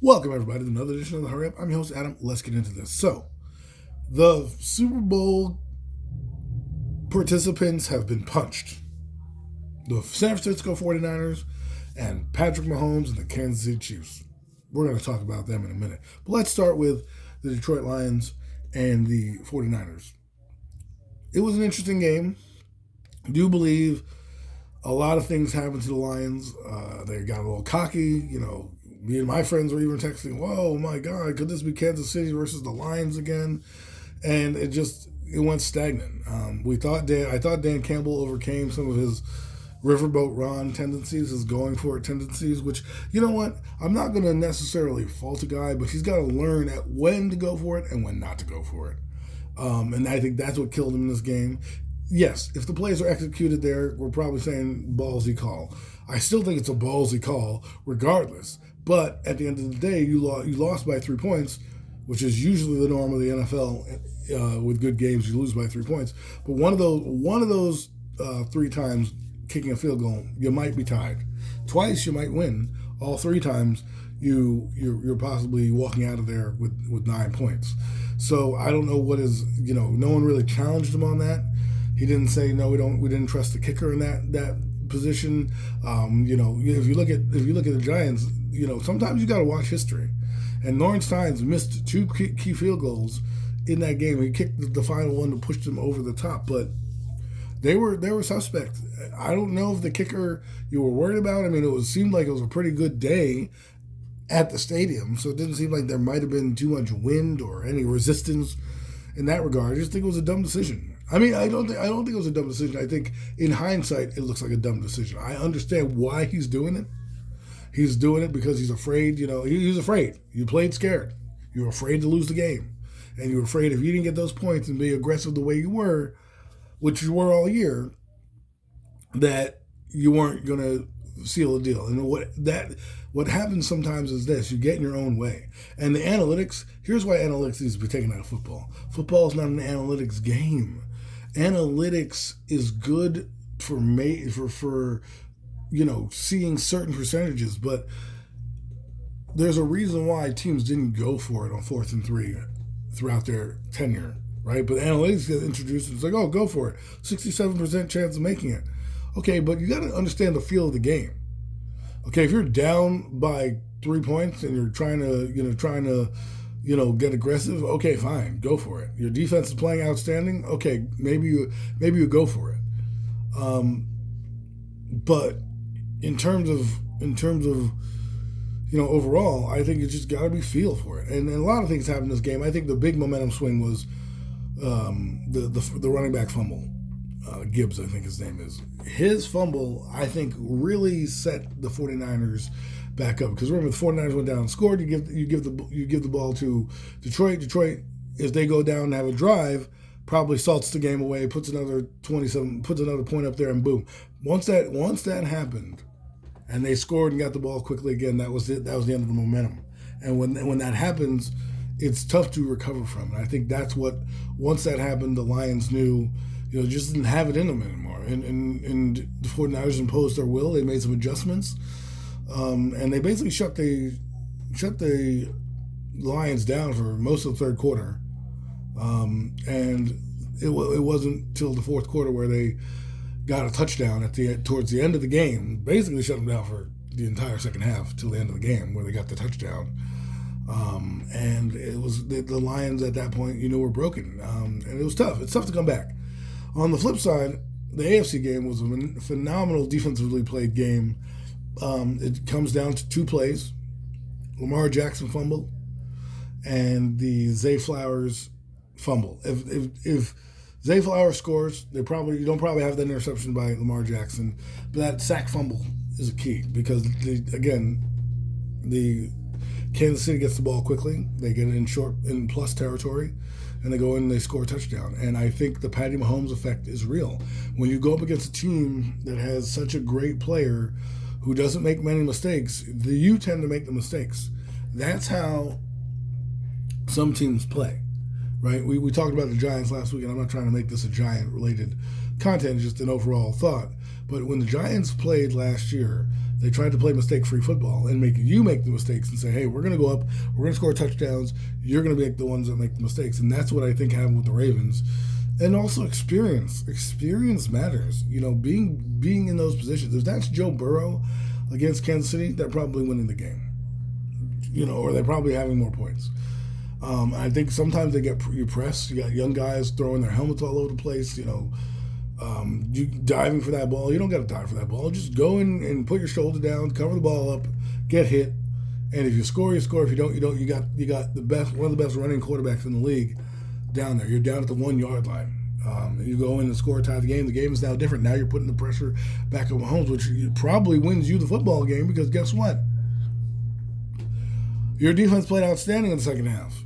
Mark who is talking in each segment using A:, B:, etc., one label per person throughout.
A: Welcome, everybody, to another edition of The Hurry Up. I'm your host, Adam. Let's get into this. So, the Super Bowl participants have been punched. The San Francisco 49ers and Patrick Mahomes and the Kansas City Chiefs. We're going to talk about them in a minute. But let's start with the Detroit Lions and the 49ers. It was an interesting game. I do believe a lot of things happened to the Lions. They got a little cocky, Me and my friends were even texting, whoa, my God, could this be Kansas City versus the Lions again? And it went stagnant. I thought Dan Campbell overcame some of his riverboat Ron tendencies, his going for it tendencies, which, you know what? I'm not going to necessarily fault a guy, but he's got to learn at when to go for it and when not to go for it. And I think that's what killed him in this game. Yes, if the plays are executed there, we're probably saying ballsy call. I still think it's a ballsy call regardless. But at the end of the day, you lost by 3 points, which is usually the norm of the NFL. With good games, you lose by 3 points. But one of those 3 times kicking a field goal, you might be tied. Twice, you might win. All 3 times, you're possibly walking out of there with 9 points. So I don't know what is, no one really challenged him on that. He didn't say no. We didn't trust the kicker in that position. If you look at the Giants, sometimes you got to watch history. And Lawrence Tynes missed 2 key field goals in that game. He kicked the final one to push them over the top, but they were suspect. I don't know if the kicker you were worried about. I mean, seemed like it was a pretty good day at the stadium, so it didn't seem like there might have been too much wind or any resistance in that regard. I just think it was a dumb decision. I mean, I don't think it was a dumb decision. I think in hindsight, it looks like a dumb decision. I understand why he's doing it. He's doing it because he's afraid. He's afraid. You played scared. You were afraid to lose the game, and you were afraid if you didn't get those points and be aggressive the way you were, which you were all year, that you weren't going to seal a deal. And what happens sometimes is this: you get in your own way. And the analytics. Here's why analytics needs to be taken out of football. Football is not an analytics game. Analytics is good for seeing certain percentages, but there's a reason why teams didn't go for it on 4th and 3 throughout their tenure, right? But analytics get introduced, and it's like, oh, go for it. 67% chance of making it. Okay, but you got to understand the feel of the game. Okay, if you're down by 3 points and you're trying to get aggressive, okay, fine, go for it. Your defense is playing outstanding, okay, maybe you go for it. But in terms of overall, I think you just got to be feel for it. And a lot of things happened in this game. I think the big momentum swing was the running back fumble. Gibbs, I think his name is. His fumble, I think, really set the 49ers back up. Because remember, the 49ers went down and scored. You give the ball to Detroit. Detroit, if they go down and have a drive, probably salts the game away, puts another point up there, and boom. Once that happened, and they scored and got the ball quickly again, that was it. That was the end of the momentum. And when that happens, it's tough to recover from. And I think that's what, once that happened, the Lions knew, just didn't have it in them anymore. And the 49ers imposed their will. They made some adjustments. And they basically shut the Lions down for most of the third quarter. And it wasn't until the fourth quarter where they got a touchdown towards the end of the game. Basically shut them down for the entire second half till the end of the game where they got the touchdown. And it was the Lions at that point, were broken. And it was tough. It's tough to come back. On the flip side, the AFC game was a phenomenal defensively played game. It comes down to 2 plays: Lamar Jackson fumble and the Zay Flowers fumble. If Zay Flowers scores, you don't probably have that interception by Lamar Jackson, but that sack fumble is a key because the Kansas City gets the ball quickly. They get it in plus territory, and they go in and they score a touchdown. And I think the Patty Mahomes effect is real. When you go up against a team that has such a great player who doesn't make many mistakes, you tend to make the mistakes. That's how some teams play, right? We talked about the Giants last week, and I'm not trying to make this a Giant-related content, just an overall thought. But when the Giants played last year, They tried to play mistake-free football and make you make the mistakes and say, hey, we're going to go up, we're going to score touchdowns, you're going to be the ones that make the mistakes. And that's what I think happened with the Ravens. And also experience. Experience matters. Being in those positions. If that's Joe Burrow against Kansas City, they're probably winning the game. Or they're probably having more points. I think sometimes they get pressed. You got young guys throwing their helmets all over the place, you diving for that ball. You don't got to dive for that ball. Just go in and put your shoulder down, cover the ball up, get hit, and if you score, you score. If you don't, you don't. You got one of the best running quarterbacks in the league down there. You're down at the 1 yard line. You go in and score, tie the game. The game is now different. Now you're putting the pressure back on Mahomes, which probably wins you the football game because guess what? Your defense played outstanding in the second half.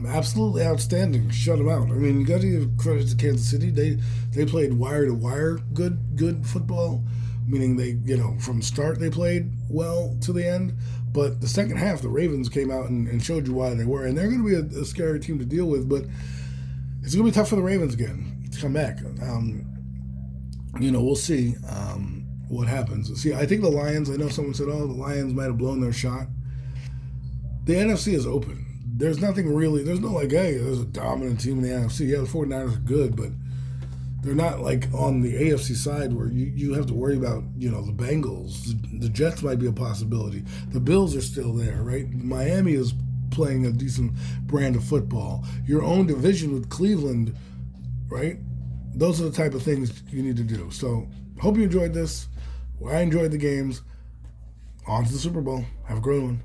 A: Absolutely outstanding. Shut them out. I mean, you got to give credit to Kansas City. They played wire to wire good football, meaning they from start they played well to the end. But the second half, the Ravens came out and showed you why they were, and they're going to be a scary team to deal with. But it's going to be tough for the Ravens again to come back. We'll see what happens. See, I think the Lions. I know someone said, "Oh, the Lions might have blown their shot." The NFC is open. There's nothing really, there's no hey, there's a dominant team in the NFC. Yeah, the 49ers are good, but they're not on the AFC side where you have to worry about, the Bengals. The Jets might be a possibility. The Bills are still there, right? Miami is playing a decent brand of football. Your own division with Cleveland, right? Those are the type of things you need to do. So, hope you enjoyed this. I enjoyed the games. On to the Super Bowl. Have a great one.